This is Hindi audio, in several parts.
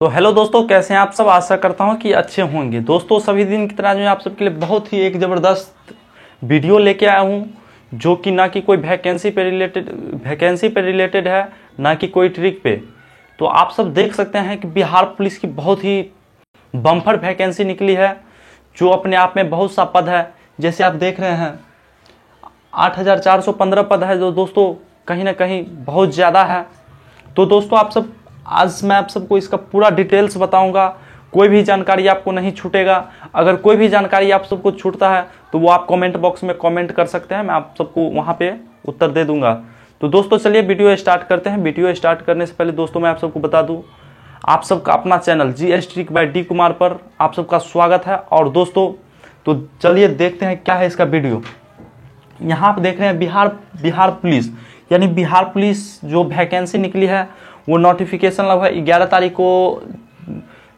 तो हेलो दोस्तों, कैसे हैं आप सब। आशा करता हूं कि अच्छे होंगे। दोस्तों सभी दिन की तरह जो है आप सबके लिए बहुत ही एक ज़बरदस्त वीडियो लेके आया हूं, जो कि ना कि कोई वैकेंसी पे रिलेटेड है, ना कि कोई ट्रिक पे। तो आप सब देख सकते हैं कि बिहार पुलिस की बहुत ही बम्पर वैकेंसी निकली है, जो अपने आप में बहुत सा पद है। जैसे आप देख रहे हैं 8,415 पद है, जो दोस्तों कहीं ना कहीं बहुत ज़्यादा है। तो दोस्तों आज मैं आप सबको इसका पूरा डिटेल्स बताऊंगा। कोई भी जानकारी आपको नहीं छूटेगा। अगर कोई भी जानकारी आप सबको छूटता है तो वो आप कमेंट बॉक्स में कमेंट कर सकते हैं, मैं आप सबको वहां पे उत्तर दे दूंगा। तो दोस्तों चलिए वीडियो स्टार्ट करते हैं। वीडियो स्टार्ट करने से पहले दोस्तों मैं आप सबको बता दूं, आप सबका अपना channel GS trick bye D Kumar पर आप सबका स्वागत है। और दोस्तों तो चलिए देखते हैं क्या है इसका वीडियो। यहाँ आप देख रहे हैं बिहार पुलिस, यानी बिहार पुलिस जो वैकेंसी निकली है वो नोटिफिकेशन लगभग 11 तारीख को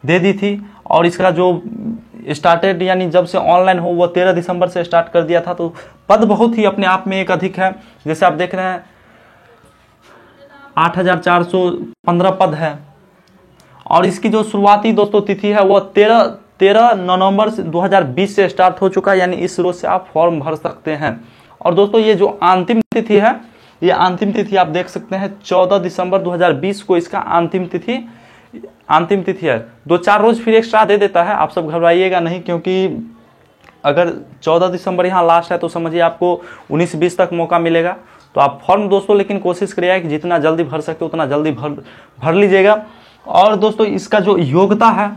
दे दी थी। और इसका जो स्टार्टेड यानी जब से ऑनलाइन हो वो 13 दिसंबर से स्टार्ट कर दिया था। तो पद बहुत ही अपने आप में एक अधिक है। जैसे आप देख रहे हैं 8,415 पद है। और इसकी जो शुरुआती दोस्तों तिथि है वो 13 नवंबर 2020 से स्टार्ट हो चुका है, यानी इस रोज से आप फॉर्म भर सकते हैं। और दोस्तों ये जो अंतिम तिथि है, ये अंतिम तिथि आप देख सकते हैं 14 दिसंबर 2020 को इसका अंतिम तिथि है। 2-4 रोज फिर एक्स्ट्रा दे देता है, आप सब घबराइएगा नहीं, क्योंकि अगर 14 दिसंबर यहाँ लास्ट है तो समझिए आपको 19-20 तक मौका मिलेगा। तो आप फॉर्म दोस्तों लेकिन कोशिश करिएगा कि जितना जल्दी भर सकते उतना जल्दी भर लीजिएगा। और दोस्तों इसका जो योग्यता है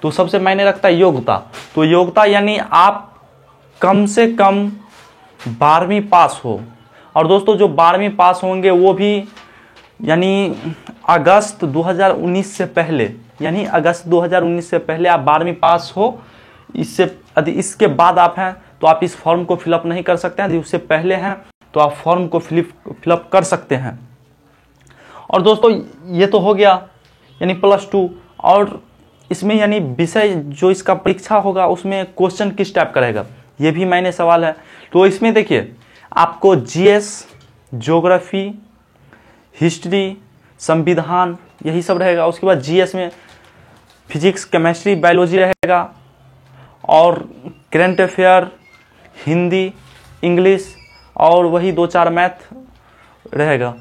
तो सबसे मायने रखता है योग्यता। तो योग्यता यानी आप कम से कम 12वीं पास हो। और दोस्तों जो 12वीं पास होंगे वो भी यानी अगस्त 2019 से पहले, यानी अगस्त 2019 से पहले आप 12वीं पास हो। इसके बाद आप हैं तो आप इस फॉर्म को फिलअप नहीं कर सकते हैं। यदि उससे पहले हैं तो आप फॉर्म को फिलअप कर सकते हैं। और दोस्तों ये तो हो गया यानी +2। और इसमें यानी विषय जो इसका परीक्षा होगा उसमें क्वेश्चन किस टाइप का रहेगा, ये भी मैंने सवाल है। तो इसमें देखिए आपको GS, ज्योग्राफी, हिस्ट्री, संविधान यही सब रहेगा। उसके बाद GS में फिजिक्स, केमिस्ट्री, बायोलॉजी रहेगा। और करंट अफेयर, हिंदी, इंग्लिश और वही 2-4 मैथ रहेगा।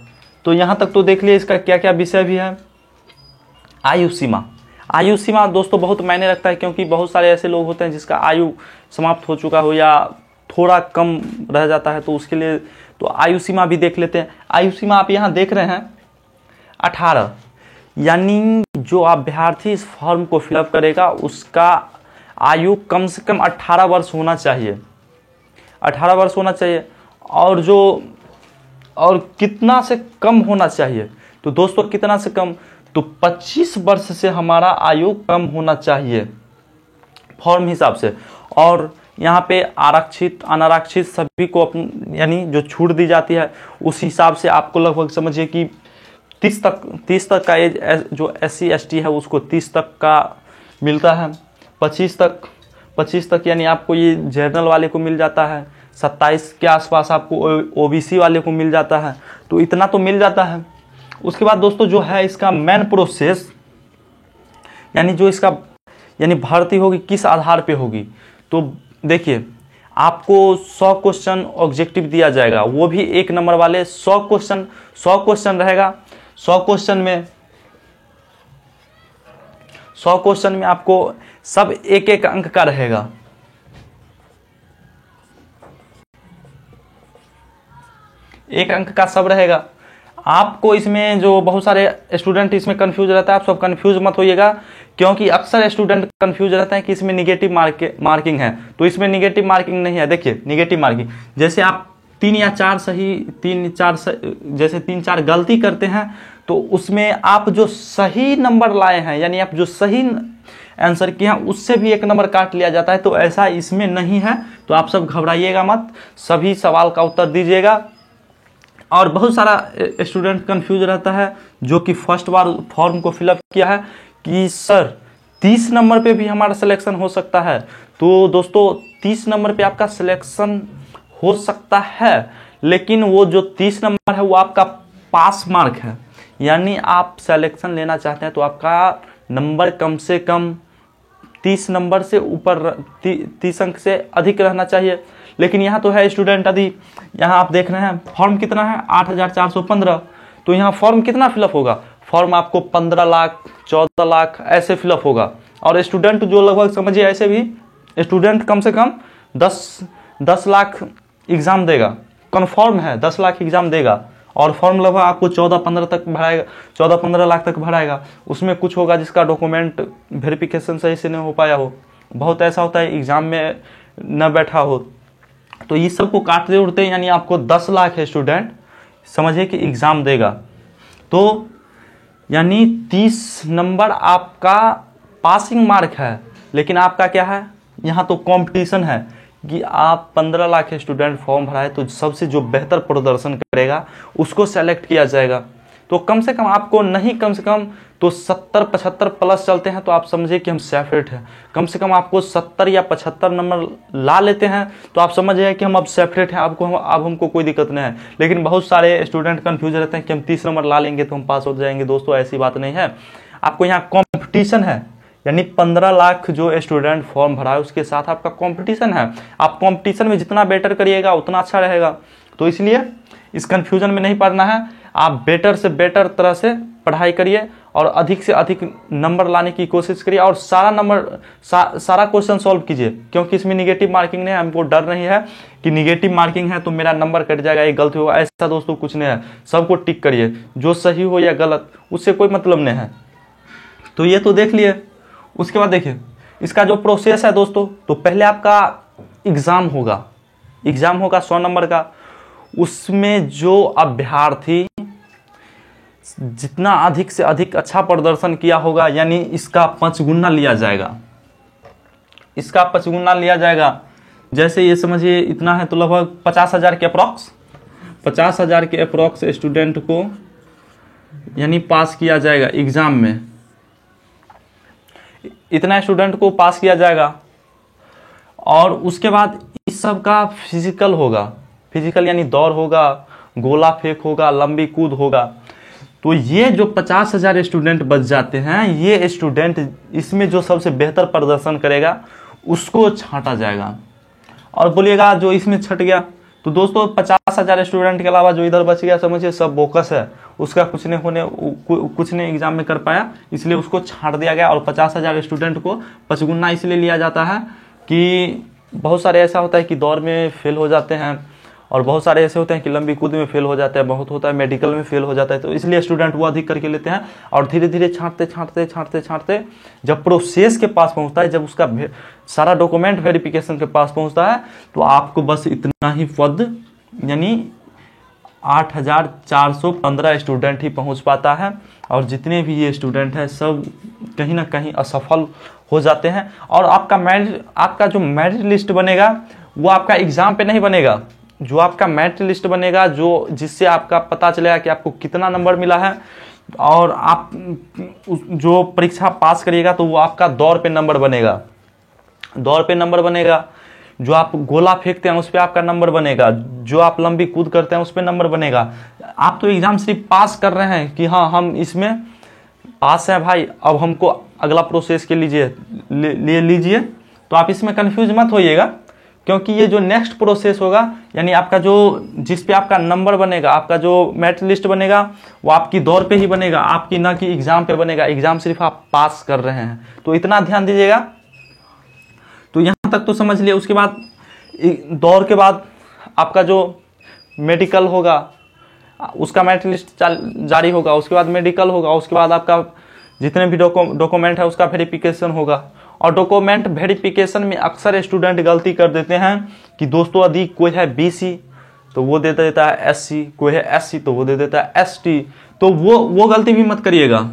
तो यहाँ तक तो देख लिए इसका क्या क्या विषय भी है। आयु सीमा दोस्तों बहुत मायने रखता है, क्योंकि बहुत सारे ऐसे लोग होते हैं जिसका आयु समाप्त हो चुका हो या थोड़ा कम रह जाता है, तो उसके लिए तो आयु सीमा भी देख लेते हैं। आयु सीमा आप यहाँ देख रहे हैं 18, यानी जो अभ्यर्थी इस फॉर्म को फिलअप करेगा उसका आयु कम से कम 18 वर्ष होना चाहिए। 18 वर्ष होना चाहिए। और कितना से कम होना चाहिए, तो दोस्तों कितना से कम, तो 25 वर्ष से हमारा आयु कम होना चाहिए फॉर्म हिसाब से। और यहाँ पे आरक्षित अनारक्षित सभी को यानी जो छूट दी जाती है उस हिसाब से आपको लगभग समझिए कि 30 तक का एज, जो SC ST है उसको 30 तक का मिलता है। 25 तक यानी आपको ये जनरल वाले को मिल जाता है। 27 के आसपास आपको OBC वाले को मिल जाता है। तो इतना तो मिल जाता है। उसके बाद दोस्तों जो है इसका मेन प्रोसेस, यानी जो इसका यानी भर्ती होगी किस आधार पे होगी, तो देखिए आपको 100 क्वेश्चन ऑब्जेक्टिव दिया जाएगा, वो भी 1 नंबर वाले 100 क्वेश्चन रहेगा। 100 क्वेश्चन में आपको सब 1-1 अंक का रहेगा। एक अंक का सब रहेगा। आपको इसमें जो बहुत सारे स्टूडेंट इसमें कंफ्यूज रहता है, आप सब कंफ्यूज मत होइएगा, क्योंकि अक्सर स्टूडेंट कंफ्यूज रहते हैं कि इसमें निगेटिव मार्किंग है। तो इसमें निगेटिव मार्किंग नहीं है। देखिए निगेटिव मार्किंग जैसे आप 3 या 4 सही, 3-4 गलती करते हैं तो उसमें आप जो सही नंबर लाए हैं, यानी आप जो सही आंसर किए हैं उससे भी 1 नंबर काट लिया जाता है। तो ऐसा इसमें नहीं है। तो आप सब घबराइएगा मत, सभी सवाल का उत्तर दीजिएगा। और बहुत सारा स्टूडेंट कंफ्यूज रहता है जो कि फर्स्ट बार फॉर्म को फिलअप किया है कि सर 30 नंबर पे भी हमारा सिलेक्शन हो सकता है। तो दोस्तों 30 नंबर पे आपका सिलेक्शन हो सकता है, लेकिन वो जो 30 नंबर है वो आपका पास मार्क है। यानी आप सिलेक्शन लेना चाहते हैं तो आपका नंबर कम से कम 30 नंबर से ऊपर 30 अंक से अधिक रहना चाहिए। लेकिन यहाँ तो है स्टूडेंट यदि यहाँ आप देख रहे हैं फॉर्म कितना है 8415, तो यहाँ फॉर्म कितना फिलअप होगा, फॉर्म आपको 15 लाख 14 लाख ऐसे फिलअप होगा। और स्टूडेंट जो लगभग समझिए ऐसे भी स्टूडेंट कम से कम 10 लाख एग्जाम देगा, कन्फर्म है 10 लाख एग्जाम देगा। और फॉर्म लगभग आपको 14-15 तक भराएगा, 14-15 लाख तक भराएगा। उसमें कुछ होगा जिसका डॉक्यूमेंट वेरिफिकेशन सही से नहीं हो पाया हो, बहुत ऐसा होता है एग्जाम में न बैठा हो, तो ये सबको काटते उड़ते यानी आपको 10 लाख है स्टूडेंट समझिए कि एग्जाम देगा। तो यानी 30 नंबर आपका पासिंग मार्क है, लेकिन आपका क्या है यहाँ तो कंपटीशन है कि आप 15 लाख स्टूडेंट फॉर्म भराए तो सबसे जो बेहतर प्रदर्शन करेगा उसको सेलेक्ट किया जाएगा। तो कम से कम आपको नहीं, कम से कम तो 70-75 प्लस चलते हैं तो आप समझिए कि हम सेपरेट हैं। कम से कम आपको 70 या 75 नंबर ला लेते हैं तो आप समझिए कि हम अब सेपरेट हैं, अब हमको कोई दिक्कत नहीं है। लेकिन बहुत सारे स्टूडेंट कंफ्यूज रहते हैं कि हम 30 नंबर ला लेंगे तो हम पास हो जाएंगे। दोस्तों ऐसी बात नहीं है, आपको यहाँ कॉम्पिटिशन है, यानी 15 लाख जो स्टूडेंट फॉर्म भरा है उसके साथ आपका कंपटीशन है। आप कंपटीशन में जितना बेटर करिएगा उतना अच्छा रहेगा। तो इसलिए इस कंफ्यूजन में नहीं पड़ना है, आप बेटर से बेटर तरह से पढ़ाई करिए और अधिक से अधिक नंबर लाने की कोशिश करिए और सारा क्वेश्चन सॉल्व कीजिए, क्योंकि इसमें निगेटिव मार्किंग नहीं है। हमको डर नहीं है कि निगेटिव मार्किंग है तो मेरा नंबर कट जाएगा, ये गलत होगा, ऐसा दोस्तों कुछ नहीं है। सबको टिक करिए, जो सही हो या गलत उससे कोई मतलब नहीं है। तो ये तो देख लिए। उसके बाद देखिए इसका जो प्रोसेस है दोस्तों, तो पहले आपका एग्जाम होगा 100 नंबर का। उसमें जो अभ्यर्थी जितना अधिक से अधिक अच्छा प्रदर्शन किया होगा यानी इसका 5 गुना लिया जाएगा, इसका 5 गुना लिया जाएगा। जैसे ये समझिए इतना है तो लगभग 50,000 के अप्रॉक्स 50,000 के अप्रॉक्स स्टूडेंट को यानी पास किया जाएगा एग्जाम में, इतना स्टूडेंट को पास किया जाएगा। और उसके बाद इस सब का फिजिकल होगा, फिजिकल यानी दौड़ होगा, गोला फेंक होगा, लंबी कूद होगा। तो ये जो 50,000 स्टूडेंट बच जाते हैं, ये स्टूडेंट इसमें जो सबसे बेहतर प्रदर्शन करेगा उसको छांटा जाएगा। और बोलिएगा जो इसमें छट गया, तो दोस्तों 50,000 स्टूडेंट के अलावा जो इधर बच गया समझिए सब बोकस है, उसका कुछ नहीं एग्जाम में कर पाया, इसलिए उसको छांट दिया गया। और 50,000 स्टूडेंट को 5 गुना इसलिए लिया जाता है कि बहुत सारे ऐसा होता है कि दौड़ में फेल हो जाते हैं, और बहुत सारे ऐसे होते हैं कि लंबी कूद में फेल हो जाते हैं, बहुत होता है मेडिकल में फेल हो जाता है। तो इसलिए स्टूडेंट वो अधिक करके लेते हैं और धीरे धीरे छांटते जब प्रोसेस के पास पहुंचता है, जब उसका सारा डॉक्यूमेंट वेरिफिकेशन के पास पहुंचता है, तो आपको बस इतना ही पद यानी 8,415 स्टूडेंट ही पहुंच पाता है। और जितने भी ये स्टूडेंट हैं सब कहीं ना कहीं असफल हो जाते हैं। और आपका जो मेरिट लिस्ट बनेगा वो आपका एग्जाम पे नहीं बनेगा, जो आपका मेरिट लिस्ट बनेगा जो जिससे आपका पता चलेगा कि आपको कितना नंबर मिला है, और आप जो परीक्षा पास करिएगा तो वो आपका दौड़ पे नंबर बनेगा, दौड़ पे नंबर बनेगा। जो आप गोला फेंकते हैं उस पर आपका नंबर बनेगा, जो आप लंबी कूद करते हैं उस पर नंबर बनेगा। आप तो एग्जाम सिर्फ पास कर रहे हैं कि हाँ हम इसमें पास हैं भाई, अब हमको अगला प्रोसेस के लीजिए। तो आप इसमें कंफ्यूज मत होइएगा, क्योंकि ये जो नेक्स्ट प्रोसेस होगा यानी आपका जो जिस पे आपका नंबर बनेगा, आपका जो मेरिट लिस्ट बनेगा वो आपकी दौड़ पे ही बनेगा, आपकी ना कि एग्जाम पे बनेगा। एग्जाम सिर्फ आप पास कर रहे हैं, तो इतना ध्यान दीजिएगा। तो यहाँ तक तो समझ लिया। उसके बाद दौड़ के बाद आपका जो मेडिकल होगा उसका मेरिट लिस्ट जारी होगा, उसके बाद मेडिकल होगा, उसके बाद आपका जितने भी डॉक्यूमेंट है उसका वेरिफिकेशन होगा। और डॉक्यूमेंट वेरिफिकेशन में अक्सर स्टूडेंट गलती कर देते हैं कि दोस्तों यदि कोई है BC तो वो दे देता है SC, कोई है SC तो वो दे देता है ST। तो वो गलती भी मत करिएगा।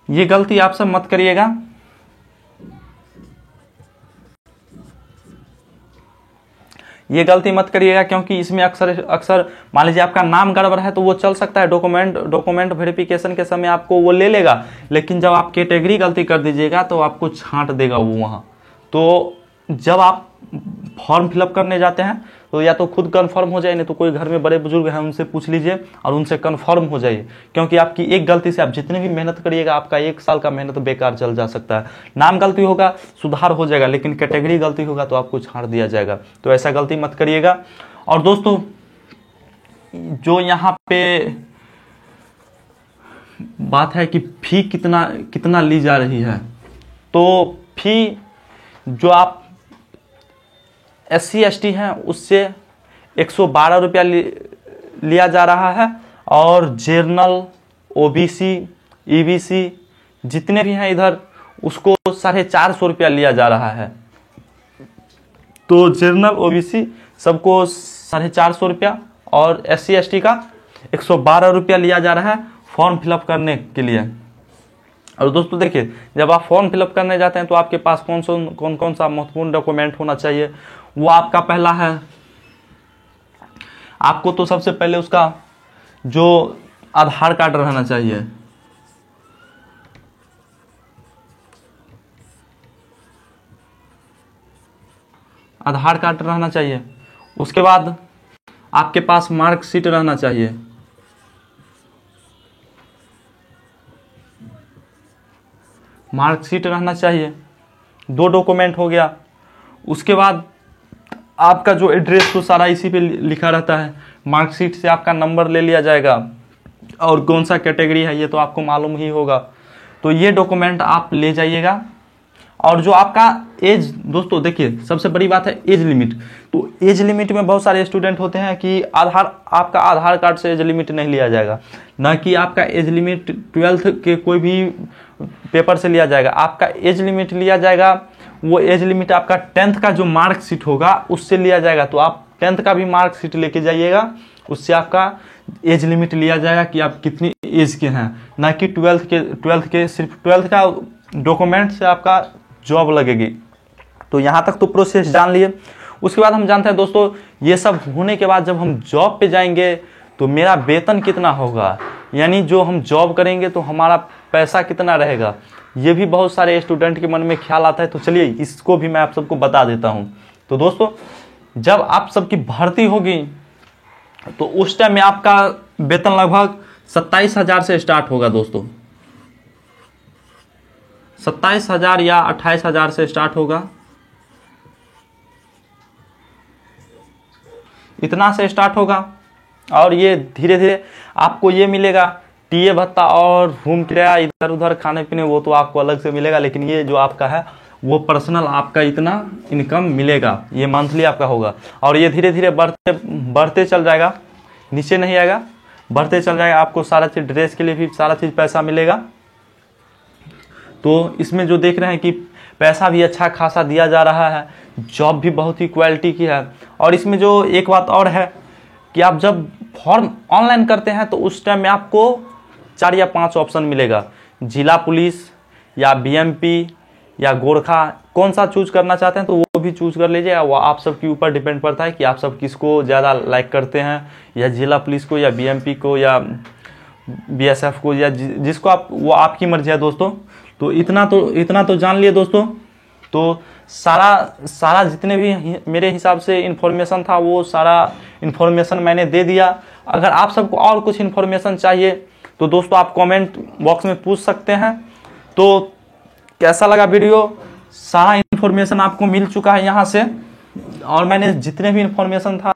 ये गलती आप सब मत करिएगा। ये गलती मत करिएगा, क्योंकि इसमें अक्सर मान लीजिए आपका नाम गड़बड़ है तो वो चल सकता है, डॉक्यूमेंट वेरिफिकेशन के समय आपको वो ले लेगा, लेकिन जब आप कैटेगरी गलती कर दीजिएगा तो आपको छांट देगा वो वहाँ। तो जब आप फॉर्म फिलअप करने जाते हैं तो या तो खुद कंफर्म हो जाए, नहीं तो कोई घर में बड़े बुजुर्ग हैं उनसे पूछ लीजिए और उनसे कंफर्म हो जाइए, क्योंकि आपकी एक गलती से आप जितनी भी मेहनत करिएगा आपका 1 साल का मेहनत बेकार चल जा सकता है। नाम गलती होगा सुधार हो जाएगा, लेकिन कैटेगरी गलती होगा तो आपको छाड़ दिया जाएगा। तो ऐसा गलती मत करिएगा। और दोस्तों जो यहाँ पे बात है कि फी कितना ली जा रही है, तो फी जो आप SC ST हैं उससे 112 रुपया लिया जा रहा है, और जनरल OBC EBC जितने भी हैं इधर उसको 450 रुपया लिया जा रहा है। तो जनरल OBC सबको 450 रुपया और SC ST का 112 रुपया लिया जा रहा है फॉर्म फिलअप करने के लिए। और दोस्तों देखिए, जब आप फॉर्म फिलअप करने जाते हैं तो आपके पास कौन सा महत्वपूर्ण डॉक्यूमेंट होना चाहिए, वो आपका पहला है, आपको तो सबसे पहले उसका जो आधार कार्ड रहना चाहिए। आधार कार्ड रहना चाहिए। उसके बाद आपके पास मार्कशीट रहना चाहिए। मार्कशीट रहना चाहिए, 2 डॉक्यूमेंट हो गया। उसके बाद आपका जो एड्रेस तो सारा इसी पे लिखा रहता है। मार्कशीट से आपका नंबर ले लिया जाएगा और कौन सा कैटेगरी है ये तो आपको मालूम ही होगा। तो ये डॉक्यूमेंट आप ले जाइएगा। और जो आपका एज, दोस्तों देखिए सबसे बड़ी बात है एज लिमिट। तो एज लिमिट में बहुत सारे स्टूडेंट होते हैं कि आपका आधार कार्ड से एज लिमिट नहीं लिया जाएगा, ना कि आपका एज लिमिट 12th के कोई भी पेपर से लिया जाएगा। आपका एज लिमिट लिया जाएगा, वो एज लिमिट आपका 10th का जो मार्कशीट होगा उससे लिया जाएगा। तो आप 10th का भी मार्कशीट लेके जाइएगा, उससे आपका एज लिमिट लिया जाएगा कि आप कितनी एज के हैं, ना कि 12th के सिर्फ 12th का डॉक्यूमेंट से आपका जॉब लगेगी। तो यहाँ तक तो प्रोसेस जान लिए। उसके बाद हम जानते हैं दोस्तों, ये सब होने के बाद जब हम जॉब पे जाएंगे तो मेरा वेतन कितना होगा, यानी जो हम जॉब करेंगे तो हमारा पैसा कितना रहेगा, ये भी बहुत सारे स्टूडेंट के मन में ख्याल आता है। तो चलिए इसको भी मैं आप सबको बता देता हूँ। तो दोस्तों जब आप सबकी भर्ती होगी तो उस टाइम में आपका वेतन लगभग 27,000 से स्टार्ट होगा दोस्तों। 27,000 या 28,000 से स्टार्ट होगा, इतना से स्टार्ट होगा। और ये धीरे धीरे आपको ये मिलेगा टीए भत्ता और रूम किराया इधर उधर खाने पीने, वो तो आपको अलग से मिलेगा। लेकिन ये जो आपका है वो पर्सनल आपका इतना इनकम मिलेगा, ये मंथली आपका होगा। और ये धीरे धीरे बढ़ते चल जाएगा, नीचे नहीं आएगा, बढ़ते चल जाएगा। आपको सारा चीज़, ड्रेस के लिए भी सारा चीज़ पैसा मिलेगा। तो इसमें जो देख रहे हैं कि पैसा भी अच्छा खासा दिया जा रहा है, जॉब भी बहुत ही क्वालिटी की है। और इसमें जो एक बात और है कि आप जब फॉर्म ऑनलाइन करते हैं तो उस टाइम में आपको 4 या 5 ऑप्शन मिलेगा, जिला पुलिस या BMP या गोरखा, कौन सा चूज करना चाहते हैं तो वो भी चूज कर लीजिए। वो आप सबके ऊपर डिपेंड पड़ता है कि आप सब किसको ज़्यादा लाइक करते हैं, या जिला पुलिस को या BMP को या BSF को, या जिसको आप, वो आपकी मर्जी है दोस्तों। तो इतना तो जान लिए दोस्तों। तो सारा जितने भी मेरे हिसाब से इन्फॉर्मेशन था वो सारा इन्फॉर्मेशन मैंने दे दिया। अगर आप सबको और कुछ इन्फॉर्मेशन चाहिए तो दोस्तों आप कमेंट बॉक्स में पूछ सकते हैं। तो कैसा लगा वीडियो, सारा इन्फॉर्मेशन आपको मिल चुका है यहाँ से। और मैंने जितने भी इन्फॉर्मेशन था